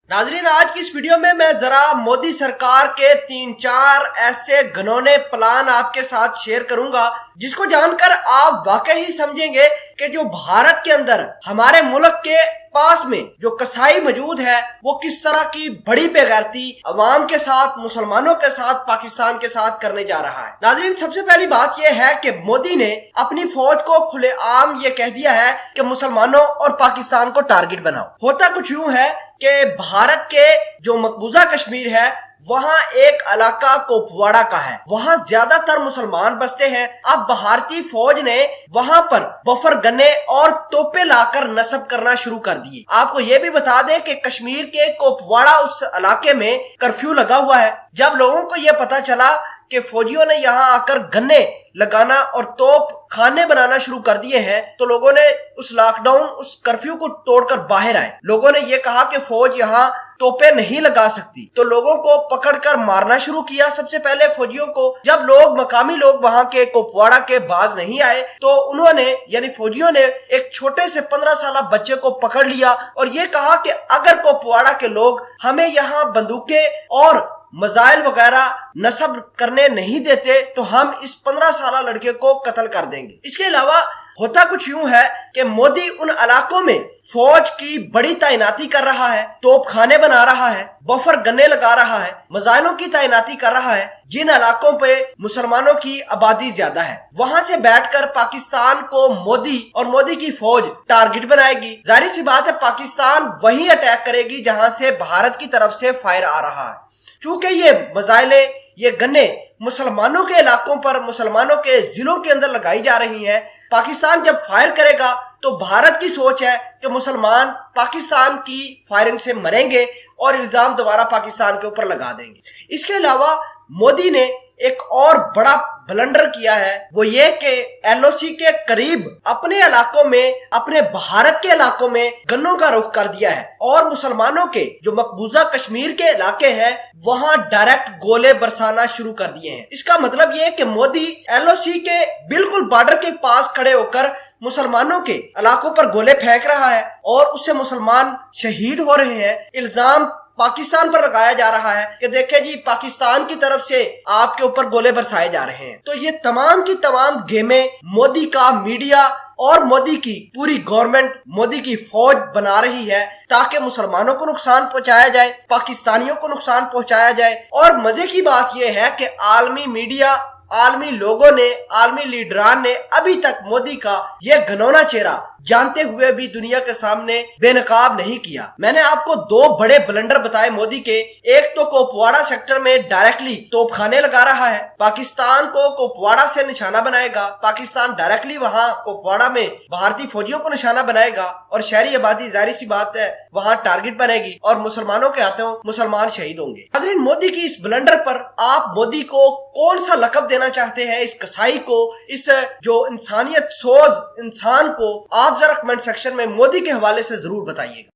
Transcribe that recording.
नाजरीन, आज की इस वीडियो में मैं जरा मोदी सरकार के 3-4 ऐसे घिनौने प्लान आपके साथ शेयर करूंगा जिसको जानकर आप वाकई ही समझेंगे कि जो भारत के अंदर हमारे मुल्क के पास में जो कसाई मौजूद है वो किस तरह की बड़ी बेगैरती अवाम के साथ, मुसलमानों के साथ, पाकिस्तान के साथ करने जा रहा है। नाजरीन, सबसे पहली बात यह है कि मोदी ने अपनी फौज को खुलेआम ये कह दिया है कि मुसलमानों और पाकिस्तान को टारगेट बनाओ। होता कुछ यूं है कि भारत के जो मकबूजा कश्मीर है वहाँ एक इलाका कुपवाड़ा का है, वहाँ ज्यादातर मुसलमान बसते हैं। अब भारतीय फौज ने वहाँ पर बफर गन्ने और तोपे लाकर नस्ब करना शुरू कर दिए। आपको ये भी बता दें कि कश्मीर के कुपवाड़ा उस इलाके में कर्फ्यू लगा हुआ है। जब लोगों को ये पता चला कि फौजियों ने यहाँ आकर गन्ने लगाना और तोप खाने बनाना शुरू कर दिए हैं तो लोगों ने उस लॉकडाउन, उस कर्फ्यू को तोड़कर बाहर आए। लोगों ने ये कहा कि फौज यहाँ तोपे नहीं लगा सकती, तो लोगों को पकड़कर मारना शुरू किया। सबसे पहले फौजियों को, जब मकामी लोग वहां के कुपवाड़ा के बाज नहीं आए तो उन्होंने यानी फौजियों ने एक छोटे से 15 साल बच्चे को पकड़ लिया और ये कहा कि अगर कुपवाड़ा के लोग हमें यहाँ बंदूकें और मजाइल वगैरह नस्ब करने नहीं देते तो हम इस 15 साल लड़के को कत्ल कर देंगे। इसके अलावा होता कुछ यूं है कि मोदी उन इलाकों में फौज की बड़ी तैनाती कर रहा है, तोप खाने बना रहा है, बफर गन्ने लगा रहा है, मजाइलों की तैनाती कर रहा है। जिन इलाकों पे मुसलमानों की आबादी ज्यादा है वहां से बैठकर पाकिस्तान को मोदी और मोदी की फौज टारगेट बनाएगी। जाहिर सी बात है पाकिस्तान वही अटैक करेगी जहां से भारत की तरफ से फायर आ रहा है। चूंकि ये मजाइले, ये गन्ने मुसलमानों के इलाकों पर, मुसलमानों के जिलों के अंदर लगाई जा रही हैं, पाकिस्तान जब फायर करेगा तो भारत की सोच है कि मुसलमान पाकिस्तान की फायरिंग से मरेंगे और इल्जाम दोबारा पाकिस्तान के ऊपर लगा देंगे। इसके अलावा मोदी ने एक और बड़ा ब्लंडर किया है, वो ये कि एलओसी के करीब अपने इलाकों में, अपने भारत के इलाकों में गन्नों का रुख कर दिया है और मुसलमानों के जो मकबूजा कश्मीर के इलाके हैं वहां डायरेक्ट गोले बरसाना शुरू कर दिए हैं। इसका मतलब ये है कि मोदी एलओसी के बिल्कुल बॉर्डर के पास खड़े होकर मुसलमानों के इलाकों पर गोले फेंक रहा है और उससे मुसलमान शहीद हो रहे हैं। इल्जाम पाकिस्तान पर लगाया जा रहा है कि देखें जी, पाकिस्तान की तरफ से आपके ऊपर गोले बरसाए जा रहे हैं। तो ये तमाम की तमाम गेमें मोदी का मीडिया और मोदी की पूरी गवर्नमेंट, मोदी की फौज बना रही है ताकि मुसलमानों को नुकसान पहुंचाया जाए, पाकिस्तानियों को नुकसान पहुंचाया जाए। और मजे की बात यह है कि आलमी मीडिया, आलमी लोगों ने, आलमी लीडरान ने अभी तक मोदी का यह घिनौना चेहरा जानते हुए भी दुनिया के सामने बेनकाब नहीं किया। मैंने आपको 2 बड़े ब्लंडर बताए मोदी के। एक तो कुपवाड़ा सेक्टर में डायरेक्टली तोपखाने लगा रहा है, पाकिस्तान को कुपवाड़ा से निशाना बनाएगा, पाकिस्तान डायरेक्टली वहां कुपवाड़ा में भारतीय फौजियों को निशाना बनाएगा और शहरी आबादी जाहिर सी बात है वहां टारगेट बनेगी और मुसलमानों के हाथों मुसलमान शहीद होंगे। नाज़रीन, मोदी की इस ब्लंडर पर आप मोदी को कौन सा लक़ब देना चाहते हैं? इस कसाई को, इस जो इंसानियत सोज इंसान को आप जरा कमेंट सेक्शन में मोदी के हवाले से जरूर बताइएगा।